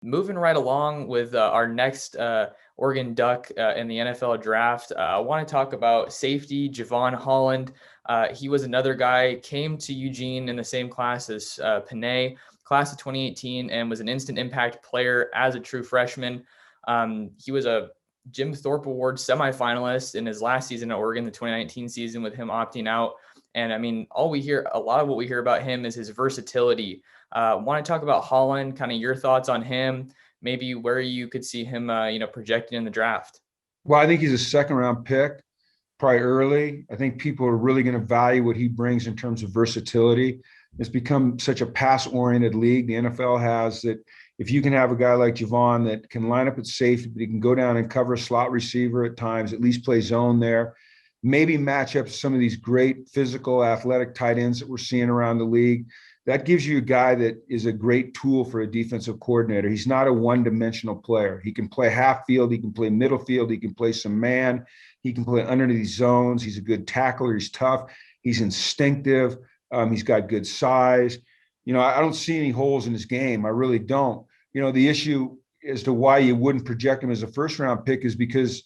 Moving right along with our next Oregon Duck in the NFL draft, I want to talk about safety Jevon Holland. He was another guy, came to Eugene in the same class as Panay, class of 2018, and was an instant impact player as a true freshman. He was a Jim Thorpe Award semifinalist in his last season at Oregon, the 2019 season, with him opting out. And I mean, a lot of what we hear about him is his versatility. Want to talk about Holland, kind of your thoughts on him, maybe where you could see him, projecting in the draft. Well, I think he's a second round pick, probably early. I think people are really going to value what he brings in terms of versatility. It's become such a pass oriented league. The NFL has that if you can have a guy like Jevon that can line up at safety, but he can go down and cover a slot receiver at times, at least play zone there, maybe match up to some of these great physical, athletic tight ends that we're seeing around the league. That gives you a guy that is a great tool for a defensive coordinator. He's not a one-dimensional player. He can play half field, he can play middle field, he can play some man, he can play under these zones. He's a good tackler, he's tough, he's instinctive, he's got good size. I don't see any holes in his game. I really don't. The issue as to why you wouldn't project him as a first-round pick is because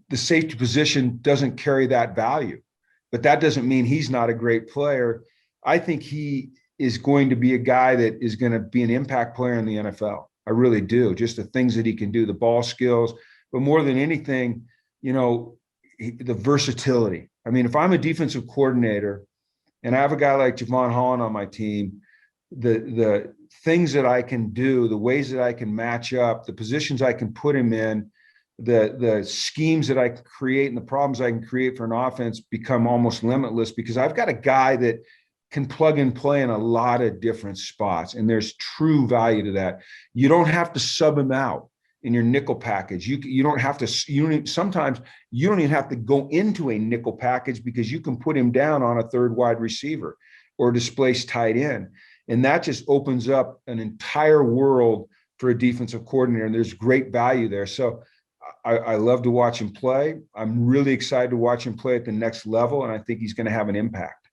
the safety position doesn't carry that value. But that doesn't mean he's not a great player. I think he is going to be a guy that is going to be an impact player in the NFL. I really do. Just the things that he can do, the ball skills, but more than anything, the versatility. I mean, if I'm a defensive coordinator and I have a guy like Jevon Holland on my team, the things that I can do, the ways that I can match up, the positions I can put him in, the schemes that I can create and the problems I can create for an offense become almost limitless because I've got a guy that can plug and play in a lot of different spots. And there's true value to that. You don't have to sub him out in your nickel package. You don't have to, sometimes you don't even have to go into a nickel package because you can put him down on a third wide receiver or displace tight end. And that just opens up an entire world for a defensive coordinator. And there's great value there. So I love to watch him play. I'm really excited to watch him play at the next level. And I think he's going to have an impact.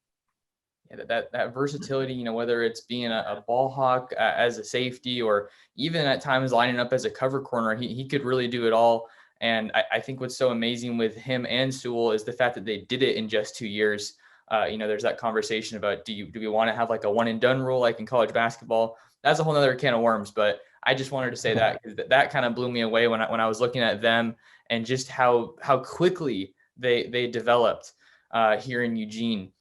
Yeah, that versatility, whether it's being a ball hawk as a safety or even at times lining up as a cover corner, he could really do it all. And I think what's so amazing with him and Sewell is the fact that they did it in just 2 years. There's that conversation about do we want to have like a one and done rule like in college basketball? That's a whole other can of worms. But I just wanted to say that because that kind of blew me away when I was looking at them and just how quickly they developed here in Eugene.